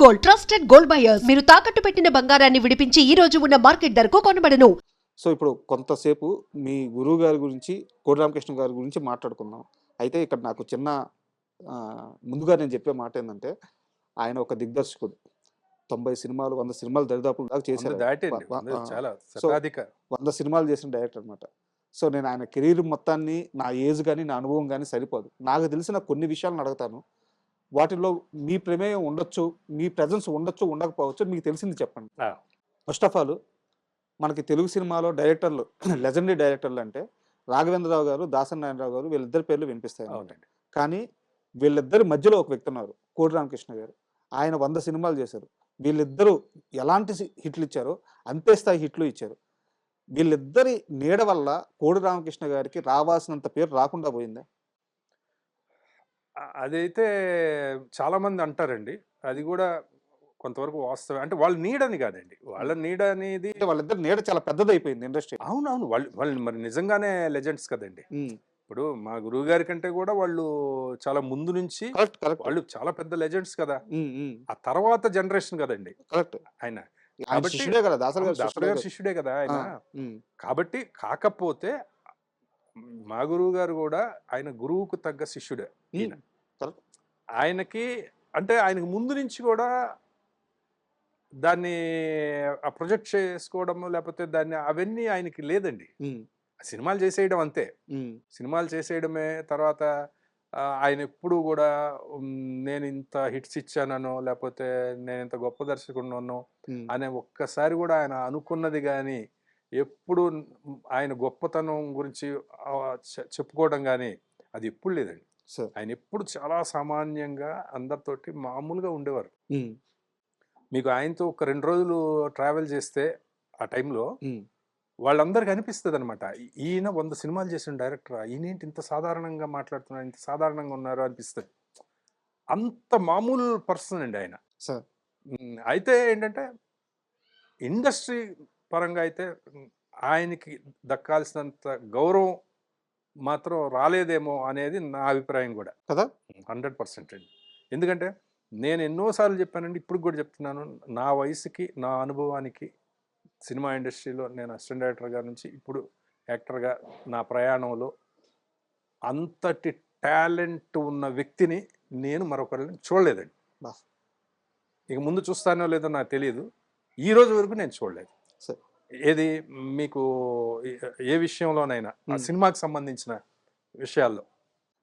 Gold, trusted gold buyers. మీరు తాకట్టు పెట్టిన బంగారాన్ని విడిపించి ఈ రోజు ఉన్న మార్కెట్ ధరకు కొనబడను. సో ఇప్పుడు కొంతసేపు మీ గురువు గారి గురించి కోడి రామకృష్ణ గారి గురించి మాట్లాడుకుందాం. అయితే ఇక్కడ నాకు చిన్న ముందుగా నేను చెప్పే మాట ఏంటంటే, ఆయన ఒక దిగ్దర్శకుడు. 90 సినిమాలు 100 సినిమాలు దరిదాపుల దాకా చేశారు. చాలా సో శతాధిక 100 సినిమాలు చేసిన డైరెక్టర్ అనమాట. సో నేను ఆయన కెరీర్ మొత్తాన్ని నా ఏజ్ కానీ నా అనుభవం కానీ సరిపోదు. నాకు తెలిసిన కొన్ని విషయాలను అడుగుతాను. వాటిల్లో మీ ప్రమేయం ఉండొచ్చు, మీ ప్రజెన్స్ ఉండొచ్చు, ఉండకపోవచ్చు, మీకు తెలిసింది చెప్పండి. ఫస్ట్ ఆఫ్ ఆల్ మనకి తెలుగు సినిమాలో డైరెక్టర్లు లెజెండరీ డైరెక్టర్లు అంటే రాఘవేంద్రరావు గారు, దాసరి నారాయణరావు గారు, వీళ్ళిద్దరి పేర్లు వినిపిస్తాయి. అవునండి. కానీ వీళ్ళిద్దరి మధ్యలో ఒక వ్యక్తి ఉన్నారు, కోడి రామకృష్ణ గారు. ఆయన 100 సినిమాలు చేశారు. వీళ్ళిద్దరూ ఎలాంటి హిట్లు ఇచ్చారో అంతే స్థాయి హిట్లు ఇచ్చారు. వీళ్ళిద్దరి నీడ వల్ల కోడి రామకృష్ణ గారికి రావాల్సినంత పేరు రాకుండా పోయిందా? అదైతే చాలా మంది అంటారండి. అది కూడా కొంతవరకు వాస్తవం. అంటే వాళ్ళ నీడని కాదండి, వాళ్ళ నీడ అనేది వాళ్ళిద్దరు నీడ చాలా పెద్దదైపోయింది ఇండస్ట్రీ. అవునవును, వాళ్ళు మరి నిజంగానే లెజెండ్స్ కదండి. ఇప్పుడు మా గురువు గారి కంటే కూడా వాళ్ళు చాలా ముందు నుంచి వాళ్ళు చాలా పెద్ద లెజెండ్స్ కదా. ఆ తర్వాత జనరేషన్ కదండి కరెక్ట్. ఆయన శిష్యుడే కదా, దాసరి గారి శిష్యుడే కదా ఆయన. కాబట్టి కాకపోతే మా గురువు గారు కూడా ఆయన గురువుకు తగ్గ శిష్యుడే. ఆయనకి అంటే ఆయనకి ముందు నుంచి కూడా దాన్ని ప్రొజెక్ట్ చేసుకోవడము లేకపోతే దాన్ని అవన్నీ ఆయనకి లేదండి. సినిమాలు చేసేయడం అంతే, సినిమాలు చేసేయడమే. తర్వాత ఆయన ఎప్పుడు కూడా నేను ఇంత హిట్స్ ఇచ్చానో లేకపోతే నేను ఇంత గొప్ప దర్శకుడునో అనే ఒక్కసారి కూడా ఆయన అనుకున్నది కానీ, ఎప్పుడు ఆయన గొప్పతనం గురించి చెప్పుకోవడం కానీ అది ఎప్పుడు లేదండి. ఆయన ఎప్పుడు చాలా సామాన్యంగా అందరితోటి మామూలుగా ఉండేవారు. మీకు ఆయనతో ఒక 2 రోజులు ట్రావెల్ చేస్తే ఆ టైంలో వాళ్ళందరికీ అనిపిస్తుంది అనమాట, ఈయన 100 సినిమాలు చేసిన డైరెక్టర్, ఈయనేంటి ఇంత సాధారణంగా మాట్లాడుతున్నారు, ఇంత సాధారణంగా ఉన్నారు అనిపిస్తుంది. అంత మామూలు పర్సన్ అండి ఆయన. అయితే ఏంటంటే ఇండస్ట్రీ పరంగా అయితే ఆయనకి దక్కాల్సినంత గౌరవం మాత్రం రాలేదేమో అనేది నా అభిప్రాయం కూడా కదా. 100% అండి. ఎందుకంటే నేను ఎన్నోసార్లు చెప్పానండి, ఇప్పుడు కూడా చెప్తున్నాను, నా వయసుకి నా అనుభవానికి సినిమా ఇండస్ట్రీలో నేను అసిస్టెంట్ డైరెక్టర్గా నుంచి ఇప్పుడు యాక్టర్గా నా ప్రయాణంలో అంతటి టాలెంట్ ఉన్న వ్యక్తిని నేను మరొకరిని చూడలేదండి. ఇక ముందు చూస్తానో లేదో నాకు తెలియదు, ఈ రోజు వరకు నేను చూడలేదు. ఏది మీకు ఏ విషయంలోనైనా ఆ సినిమాకి సంబంధించిన విషయాల్లో.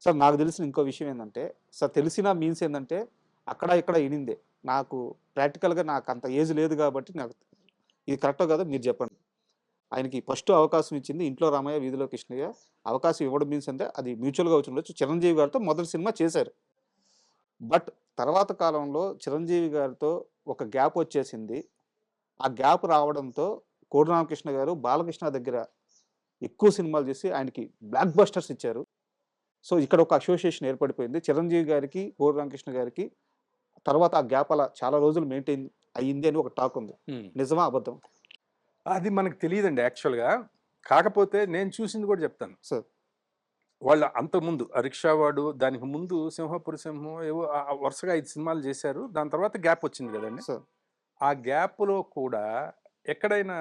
సార్ నాకు తెలిసిన ఇంకో విషయం ఏంటంటే, సార్ తెలిసిన మీన్స్ ఏంటంటే అక్కడ ఇక్కడ ఇనిందే. నాకు ప్రాక్టికల్గా నాకు అంత ఏజ్ లేదు కాబట్టి నాకు ఇది కరెక్టో కాదో మీరు చెప్పండి. ఆయనకి ఫస్ట్ అవకాశం ఇచ్చింది ఇంట్లో రామయ్య వీధిలో కృష్ణయ్య. అవకాశం ఇవ్వడం మీన్స్ అంటే అది మ్యూచువల్గా వచ్చి ఉండొచ్చు. చిరంజీవి గారితో మొదటి సినిమా చేశారు. బట్ తర్వాత కాలంలో చిరంజీవి గారితో ఒక గ్యాప్ వచ్చేసింది. ఆ గ్యాప్ రావడంతో కోడి రామకృష్ణ గారు బాలకృష్ణ దగ్గర ఎక్కువ సినిమాలు చేసి ఆయనకి బ్లాక్ బస్టర్స్ ఇచ్చారు. సో ఇక్కడ ఒక అసోసియేషన్ ఏర్పడిపోయింది చిరంజీవి గారికి, కోడి రామకృష్ణ గారికి. తర్వాత ఆ గ్యాప్ అలా చాలా రోజులు మెయింటైన్ అయ్యింది అని ఒక టాక్ ఉంది. నిజమా అబద్ధం? అది మనకు తెలియదండి యాక్చువల్గా. కాకపోతే నేను చూసింది కూడా చెప్తాను సార్. వాళ్ళు అంతకుముందు రిక్షావాడు, దానికి ముందు సింహపురి సింహం, ఏవో వరుసగా 5 సినిమాలు చేశారు. దాని తర్వాత గ్యాప్ వచ్చింది కదండి. ఆ గ్యాప్లో కూడా ఎక్కడైనా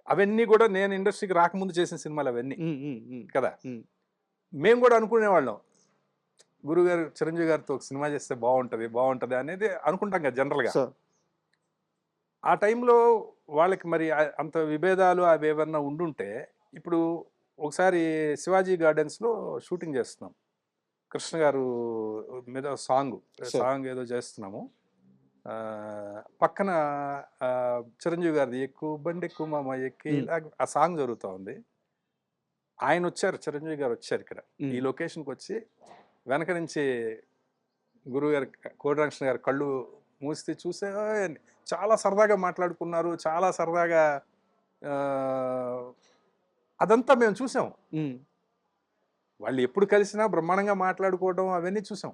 అవన్నీ కూడా నేను ఇండస్ట్రీకి రాకముందు చేసిన సినిమాలు అవన్నీ కదా. మేము కూడా అనుకునేవాళ్ళం, గురుగారు చిరంజీవి గారితో ఒక సినిమా చేస్తే బాగుంటుంది అనేది అనుకుంటాం కదా జనరల్గా. ఆ టైంలో వాళ్ళకి మరి అంత విభేదాలు అవి ఏమన్నా ఉండుంటే, ఇప్పుడు ఒకసారి శివాజీ గార్డెన్స్లో షూటింగ్ చేస్తున్నాం, కృష్ణ గారు మీద సాంగ్ ఏదో చేస్తున్నాము. పక్కన చిరంజీవి గారిది ఎక్కువ బండి ఎక్కువ మామ ఎక్కి ఆ సాంగ్ జరుగుతూ ఉంది. ఆయన వచ్చారు, చిరంజీవి గారు వచ్చారు ఇక్కడ ఈ లొకేషన్కి వచ్చి, వెనక నుంచి గురువు గారు కోడి రామకృష్ణ గారు కళ్ళు మూసి చూసే చాలా సరదాగా మాట్లాడుకున్నారు, చాలా సరదాగా. అదంతా మేము చూసాం. వాళ్ళు ఎప్పుడు కలిసినా బ్రహ్మాండంగా మాట్లాడుకోవడం అవన్నీ చూసాం.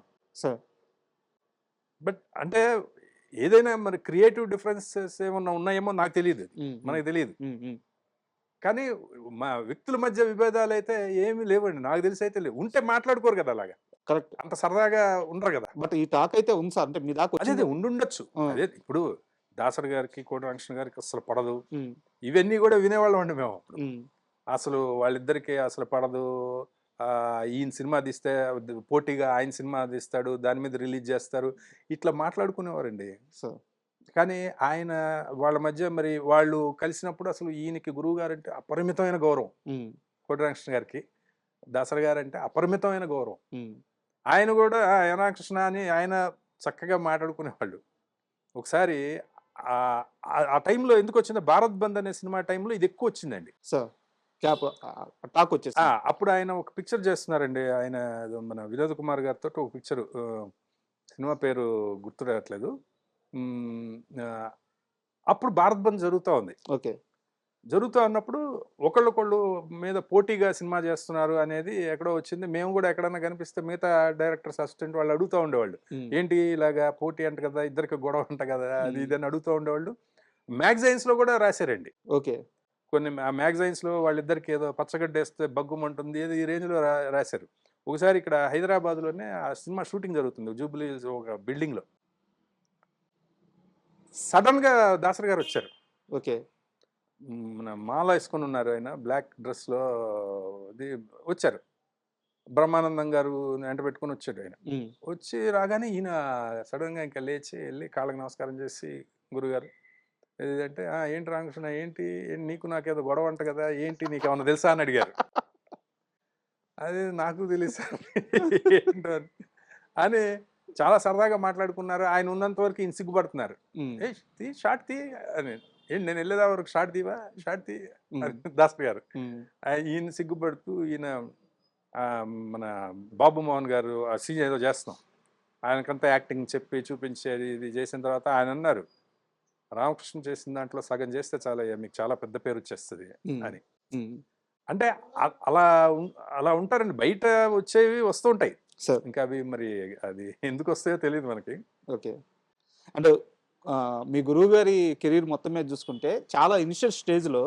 బట్ అంటే ఏదైనా మరి క్రియేటివ్ డిఫరెన్సెస్ ఏమన్నా ఉన్నాయేమో నాకు తెలియదు, మనకు తెలియదు. కానీ మా వ్యక్తుల మధ్య విభేదాలు అయితే ఏమీ లేవండి, నాకు తెలిసి అయితే లేవు. ఉంటే మాట్లాడుకోరు కదా అలాగా. కరెక్ట్. అంత సరదాగా ఉండరు కదా. బట్ ఈ టాక్ అయితే ఉంది సార్. అంటే మీ దాకా అదే వచ్చింది. ఉండుండొచ్చు. ఆ! అదే ఇప్పుడు దాసరి గారికి, కోడి వెంకటకృష్ణ గారికి అసలు పడదు. హ్మ్. ఇవన్నీ కూడా వినేవాళ్ళం అండి మేము అప్పుడు. హ్మ్. అసలు వాళ్ళిద్దరికీ అసలు పడదు. ఈయన సినిమా తీస్తే పోటీగా ఆయన సినిమా తీస్తాడు. దాని మీద రిలీజ్ చేస్తారు. ఇట్లా మాట్లాడుకునేవారండి. సో కానీ ఆయన వాళ్ళ మధ్య మరి వాళ్ళు కలిసినప్పుడు అసలు ఈయనకి గురువుగారంటే అపరిమితమైన గౌరవం. హ్మ్. కోడి వెంకటకృష్ణ గారికి, దాసరి గారంటే అపరిమితమైన గౌరవం. హ్మ్. ఆయన కూడా యనాకృష్ణ అని ఆయన చక్కగా మాట్లాడుకునేవాళ్ళు. ఒకసారి ఆ టైంలో ఎందుకు వచ్చిందో 'భారత్ బంద్' అనే సినిమా టైంలో ఇది ఎక్కువ వచ్చిందండి. సో క్యాప్ టాక్ వచ్చేసింది. అప్పుడు ఆయన ఒక పిక్చర్ చేస్తున్నారండి. ఆయన ఏదో మన వినోద్ కుమార్ గారితో ఒక పిక్చర్, సినిమా పేరు గుర్తు రావట్లేదు. మ్, ఆ, అప్పుడు 'భారత్ బంద్' జరుగుతూ ఉంది. ఓకే. జరుగుతూ ఉన్నప్పుడు ఒకళ్ళొకళ్ళు మీద పోటీగా సినిమా చేస్తున్నారు అనేది ఎక్కడో వచ్చింది. మేము కూడా ఎక్కడన్నా కనిపిస్తే మిగతా డైరెక్టర్స్, అసిస్టెంట్ వాళ్ళు అడుగుతూ ఉండేవాళ్ళు. హ్మ్. ఏంటి ఇలాగా పోటీ అంట కదా, ఇద్దరికి గొడవ అంట కదా, అది హ్మ్. ఇది అని అడుగుతూ ఉండేవాళ్ళు. మ్యాగజైన్స్లో కూడా రాశారండి. ఓకే. కొన్ని మ్యాగజైన్స్లో వాళ్ళిద్దరికి ఏదో పచ్చగడ్డ వేస్తే బగ్గుమంటుంది ఏదో ఈ రేంజ్లో రాశారు. ఒకసారి ఇక్కడ హైదరాబాద్లోనే ఆ సినిమా షూటింగ్ జరుగుతుంది జూబ్లీ హిల్స్ ఒక బిల్డింగ్లో. సడన్గా దాసరి గారు వచ్చారు. ఓకే. మన మాల వేసుకొని ఉన్నారు, ఆయన బ్లాక్ డ్రెస్లో అది వచ్చారు. బ్రహ్మానందం గారు వెంట పెట్టుకొని వచ్చాడు ఆయన. హ్మ్. వచ్చి రాగానే ఈయన సడన్గా ఇంకా లేచి వెళ్ళి కాళ్ళకి నమస్కారం చేసి, గురుగారు ఏదంటే ఏంటి రామకృష్ణ ఏంటి నీకు నాకేదో గొడవ అంట కదా, ఏంటి నీకు ఏమన్నా తెలుసా అని అడిగారు. అదే నాకు తెలియదు సార్ ఏంటో అని చాలా సరదాగా మాట్లాడుకున్నారు. ఆయన ఉన్నంత వరకు ఈయన సిగ్గుపడుతున్నారు. హ్మ్. ఏ తీ షార్ట్ తీ అని, ఏంటి నేను వెళ్ళేదా వరకు షార్ట్ తీవా షార్ట్ తీ హ్మ్. అని దాసరి గారు. హ్మ్. ఈయన సిగ్గుపడుతూ ఈయన మన బాబు మోహన్ గారు ఆ సీన్ ఏదో చేస్తున్నాం, ఆయనకంతా యాక్టింగ్ చెప్పి చూపించి అది ఇది చేసిన తర్వాత ఆయన అన్నారు, రామకృష్ణ చేసిన దాంట్లో సగం చేస్తే చాలా మీకు చాలా పెద్ద పేరు వచ్చేస్తుంది హ్మ్. అని. హ్మ్. అంటే అలా అలా ఉంటారండి. బయట వచ్చేవి వస్తూ ఉంటాయి. సార్. ఇంకా అవి మరి అది ఎందుకు వస్తాయో తెలియదు మనకి. ఓకే. అంటే మీ గురువుగారి కెరీర్ మొత్తం మీద చూసుకుంటే చాలా ఇనిషియల్ స్టేజ్‌లో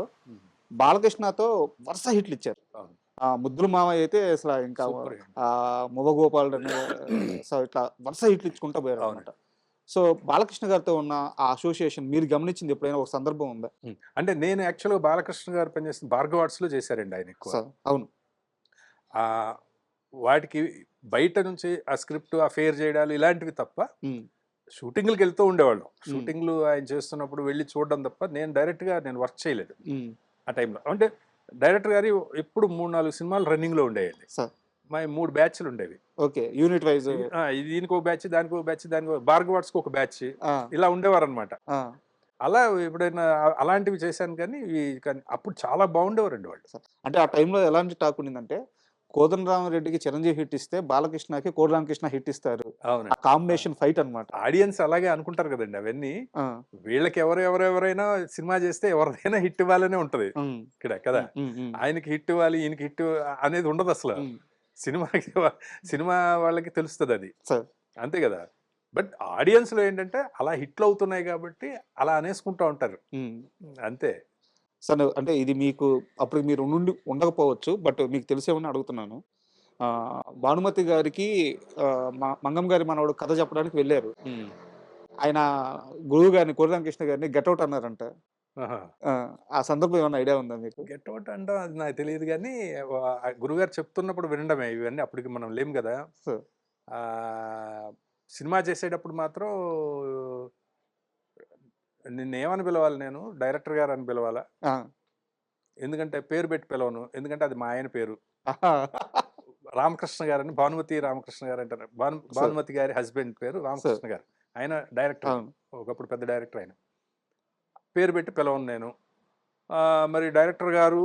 బాలకృష్ణతో వరుస హిట్లు ఇచ్చారు. అవును. 'ముద్దుల మామయ్య' అయితే అసల ఇంకా సూపర్ హిట్. 'మువ్వగోపాలుడు' సో ఇట్లా వరుస హిట్లు ఇచ్చుకుంటా పోయారనమాట. సో బాలకృష్ణ గారితో ఉన్న ఆ అసోసియేషన్ మీరు గమనించింది ఎప్పుడైనా ఒక సందర్భం ఉందా? అంటే నేను యాక్చువల్గా బాలకృష్ణ గారు పనిచేసిన భార్గవ ఆర్ట్స్లో చేశారండి ఆయన ఎక్కువ. సార్ అవును. ఆ, వాటికి బయట నుంచి ఆ స్క్రిప్ట్ ఆ ఫేర్ చేయడాలు ఇలాంటివి తప్ప హ్మ్. షూటింగ్లకు వెళ్తూ ఉండేవాళ్ళం. షూటింగ్లు ఆయన చేస్తున్నప్పుడు వెళ్ళి చూడడం తప్ప నేను డైరెక్ట్గా వర్క్ చేయలేదు హ్మ్. ఆ టైంలో. అంటే డైరెక్టర్ గారి ఎప్పుడు 3-4 సినిమాలు రన్నింగ్లో ఉండేయండి. సార్. మా 3 బ్యాచ్లు ఉండేవి. ఓకే. Unit wise. దీనికి ఒక బ్యాచ్, దానికి ఒక బ్యాచ్, దానికి భార్గవ ఆర్ట్స్కి ఒక బ్యాచ్, ఆ! ఇలా ఉండేవారు అనమాట. ఆ! అలా ఎప్పుడైనా అలాంటివి చేశాను కానీ కానీ అప్పుడు చాలా బాగుండేవారండి వాళ్ళు. సార్. అంటే ఆ టైంలో ఎలాంటి టాక్ ఉండిందంటే, కోదండరామిరెడ్డికి చిరంజీవి హిట్ ఇస్తే, బాలకృష్ణకి కోడి రామకృష్ణ హిట్ ఇస్తారు. ఆ అవునండి. కాంబినేషన్ ఫైట్ అన్నమాట. ఆడియన్స్ అలాగే అనుకుంటారు కదండి అవన్నీ. ఆ! వీళ్ళకి ఎవరైనా సినిమా చేస్తే ఎవరిదైనా హిట్ ఇవ్వాలనే ఉంటది హ్మ్. ఇక్కడ కదా. హ్మ్. హ్మ్. ఆయనకి హిట్ ఇవ్వాలి, ఈయనకి హిట్ అనేది ఉండదు అసలు. హ్మ్. సినిమాకి సినిమా వాళ్ళకి తెలుస్తుంది అది, సార్. అంతే కదా. బట్ ఆడియన్స్లో ఏంటంటే అలా హిట్లు అవుతున్నాయి కాబట్టి అలా అనేసుకుంటూ ఉంటారు, హ్మ్. అంతే. సార్ అంటే ఇది మీకు అప్పుడు మీరు ఉండకపోవచ్చు. బట్ మీకు తెలిసేమని అడుగుతున్నాను. 'భానుమతి' గారికి మంగం గారి మనవడు కథ చెప్పడానికి వెళ్లారు. ఆయన గురువు గారిని కోడి రామకృష్ణ గారిని గెట్ ఔట్ అన్నారంట. ఆ! ఆ సందర్భం ఏమన్నా ఐడియా ఉందా మీకు? గెట్ అవుట్ అంటాం అది నాకు తెలియదు కానీ గురుగారు చెప్తున్నప్పుడు వినడమే ఇవన్నీ. అప్పటికి మనం లేం కదా. సార్. ఆ, సినిమా చేసేటప్పుడు మాత్రం నిన్నేమని పిలవాలి, నేను డైరెక్టర్ గారు అని పిలవాలా, ఆ! ఎందుకంటే పేరు పెట్టి పిలవను, ఎందుకంటే అది మా ఆయన పేరు. ఆహా! రామకృష్ణ గారని, భానుమతి రామకృష్ణ గారు అంటారు. సార్. భానుమతి గారి హస్బెండ్ పేరు సార్. రామకృష్ణ గారు. ఆయన డైరెక్టర్, అవును. ఒకప్పుడు పెద్ద డైరెక్టర్ ఆయన. పేరు పెట్టి పిలవను నేను. మరి డైరెక్టర్ గారు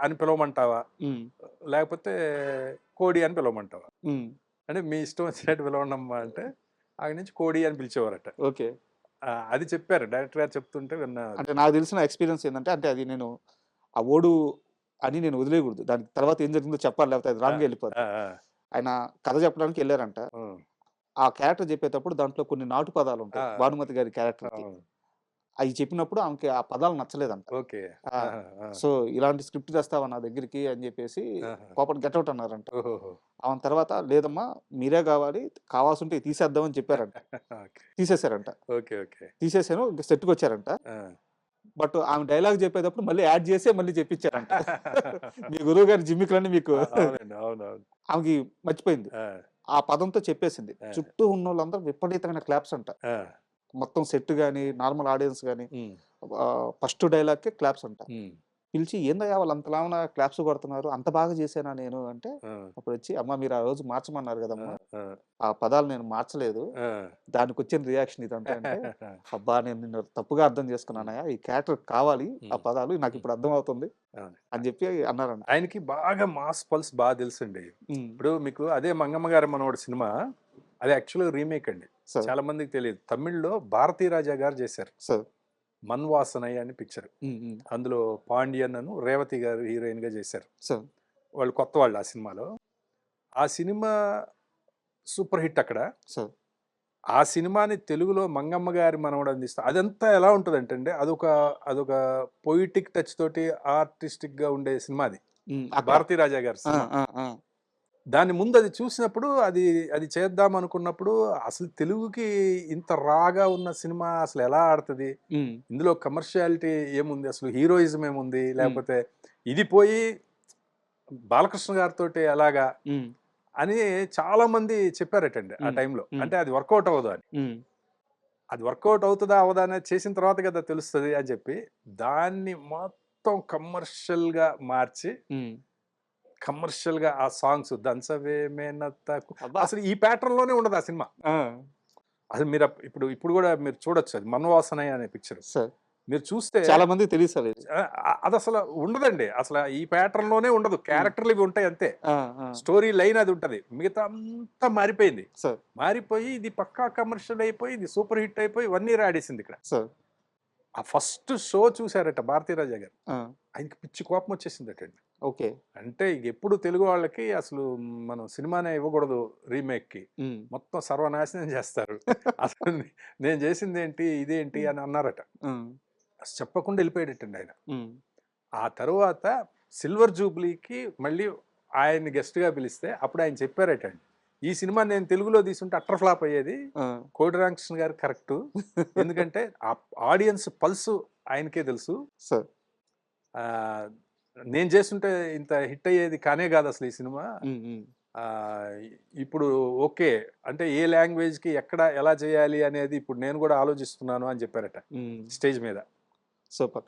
అని పిలవమంటావా, హ్మ్. లేకపోతే కోడి అని పిలవమంటావా హ్మ్. అంటే మీ ఇష్టం వచ్చినట్టు పిలవండమ్మా అంటే అక్కడి నుంచి కోడి అని పిలిచేవారట. ఓకే. అది చెప్పారు డైరెక్టర్ గారు చెప్తుంటే విన్నా. అంటే నాకు తెలిసిన ఎక్స్‌పీరియన్స్ ఏందంటే, అంటే అది నేను ఆ ఓడు అని నేను వదిలేయకూడదు. దానికి తర్వాత ఏం జరిగిందో చెప్పాలి. లేకపోతే అది ఆ, రాంగ్‌గా ఎళ్ళిపోద్ది. ఆ, ఆ, ఆయన కథ చెప్పడానికి ఎళ్లారంట. ఉం, ఆ క్యారెక్టర్ చెప్పేటప్పుడు దాంట్లో కొన్ని నాటు పదాలుంటాయి. ఆ, భానుమతి గారి క్యారెక్టర్‌కి. అవును. అవి చెప్పినప్పుడు ఆమెకి ఆ పదాలు నచ్చలేదంట. ఓకే. ఆ! సో, ఇలాంటి స్క్రిప్ట్ తెస్తావా నా దగ్గరికి అని చెప్పేసి కోపం గెటౌట్ అన్నారంట. ఓహోహో! ఆమె తర్వాత లేదమ్మా మీరే కావాలి, కావాల్సుంటే ఇవి తీసేద్దామని చెప్పారంట. ఓకే. తీసేసారంట. ఓకే. ఓకే. తీసేసాను ఇంక సెట్‌కొచ్చారంట. ఆ! బట్ ఆమె డైలాగ్ చెప్పేటప్పుడు మళ్ళీ యాడ్ చేసే మళ్ళీ చెప్పించారంట. మీ గురువు గారి జిమ్మికులన్నీ మీకు అవునండి. అవునవును. ఆమెకి మర్చిపోయింది. ఆ! ఆ పదంతో చెప్పేసింది. ఆ! చుట్టూ ఉన్నోళ్ళందరూ విపరీతమైన క్లాప్స్ అంట. ఆ! మొత్తం సెట్ గాని, నార్మల్ ఆడియన్స్ గాని హ్మ్. ఫస్ట్ డైలాగ్‌కే క్లాప్స్ అంట. హ్మ్. పిలిచి "ఏందయ్యా వాళ్ళంతలావున క్లాప్స్ కొడుతున్నారు. అంత బాగా చేశానా నేను" అంటే ఆ! అప్పుడొచ్చి "అమ్మ మీరు ఆ రోజు మార్చమన్నారు ఆ! కదమ్మా! ఆ! ఆ పదాలు నేను మార్చలేదు. ఆ! దానికొచ్చిన రియాక్షన్ ఇదంతా" అంటే "అబ్బా! నేను నిన్ను తప్పుగా అర్థం చేసుకున్నానయ్యా. ఈ క్యారెక్టర్ కావాలి ఆ హ్మ్. పదాలు. నాకిప్పుడు అర్థమవుతుంది" అవును. అని చెప్పి అన్నారంట. ఆయనకి బాగా మాస్ పల్స్ తెలుసండి. హ్మ్. ఇప్పుడు మీకు అదే 'మంగమ్మ గారి మనవడు' సినిమా అది యాక్చువల్‌గా రీమేక్ అండి. సార్. చాలా మందికి తెలీదు. తమిళ్‌లో 'భారతీ రాజా' గారు చేశారు. సార్. 'మన్ వాసనై' అని పిక్చర్. హ్మ్. హ్మ్. అందులో పాండియన్ రేవతి గారు హీరోయిన్‌గా చేశారు. సార్. వాళ్ళు కొత్త వాళ్ళు ఆ సినిమాలో. ఆ సినిమా సూపర్ హిట్ అక్కడ. సార్. ఆ సినిమాని తెలుగులో 'మంగమ్మ గారి మనవడు' అందిస్తా అదంతా ఎలా ఉంటదంటే అండి అదొక పొయిటిక్ టచ్ తోటి ఆర్టిస్టిక్‌గా ఉండే సినిమా అది. హ్మ్. అక్కడ 'భారతీ రాజా' గారి ఆ! సినిమా. ఆ! ఆ! దాని ముందు అది చూసినప్పుడు అది చేద్దాం అనుకున్నప్పుడు అసలు తెలుగుకి ఇంత రాగా ఉన్న సినిమా అసలు ఎలా ఆడతది? హ్మ్. ఇందులో కమర్షియాలిటీ ఏముంది? అసలు హీరోయిజం ఏముంది? హ్మ్. లేకపోతే ఇది పోయి బాలకృష్ణ గారితోటి ఎలాగా? హ్మ్. అని చాలా మంది చెప్పారటండి ఆ హ్మ్. టైంలో. హ్మ్. అంటే అది వర్కౌట్ అవ్వదు అని. హ్మ్. అది వర్కౌట్ అవుతదా? అవ్వదా? అనేది చేసిన తర్వాత కదా తెలుస్తది అని చెప్పి దాన్ని మొత్తం కమర్షియల్‌గా మార్చి హ్మ్. కమర్షియల్‌గా ఆ సాంగ్స్ 'దంచవే మేనత్తకు' అబ్బా! అసలు ఈ ప్యాటర్న్‌లోనే ఉండదు ఆ సినిమా. ఆ! అది మీరు ఇప్పుడు కూడా మీరు చూడొచ్చు అది 'మన్వాసనై' అనే పిక్చర్. సార్. మీరు చూస్తే చాలా మందికి తెలీదు సార్ ఇది. అదసల ఉండదండి. అసల ఈ ప్యాటర్న్‌లోనే ఉండదు. హ్మ్. క్యారెక్టర్‌లు ఇవి ఉంటాయి అంతే. ఆ! ఆ! స్టోరీ లైన్ అది ఉంటది. మిగతా అంతా మారిపోయింది. సార్. మారిపోయి ఇది పక్కా కమర్షియల్ అయిపోయి, ఇది సూపర్ హిట్ అయిపోయి 1 ఇయర్ ఆడేసింది ఇక్కడ. సార్. ఆ ఫస్ట్ షో చూసారట భారతీరాజా గారు. ఆ! ఆయనకి పిచ్చి కోపం వచ్చేసిందటండి. ఓకే. అంటే ఎప్పుడు తెలుగు వాళ్ళకి అసలు మనం సినిమానే ఇవ్వకూడదు రీమేక్‌కి. హ్మ్. మొత్తం సర్వనాశనం చేస్తారు. అసలు నేను చేసిందేంటి? ఇదేంటి? అని అన్నారట. హ్మ్. అసలు చెప్పకుండా వెళ్ళిపోయాడటండి ఆయన. హ్మ్. ఆ తరువాత సిల్వర్ జూబ్లీకి మళ్ళీ ఆయన్ని గెస్ట్‌గా పిలిస్తే అప్పుడు ఆయన చెప్పారటండి. ఈ సినిమా నేను తెలుగులో తీసుంటే అట్టర్ ఫ్లాప్ అయ్యేది. ఆ! కోడి రామకృష్ణ గారు కరెక్టు. ఎందుకంటే ఆ ఆడియన్స్ పల్సు ఆయనకే తెలుసు. సార్. ఆహ్, నేను చేసుంటే ఇంత హిట్ అయ్యేది కానే కాదు అసలు ఈ సినిమా. హ్మ్. హ్మ్. ఆహ్, ఇప్పుడు ఓకే. అంటే ఏ లాంగ్వేజ్‌కి ఎక్కడ ఎలా చేయాలి అనేది ఇప్పుడు నేను కూడా ఆలోచిస్తున్నాను అని చెప్పారట హ్మ్. స్టేజ్ మీద. సూపర్.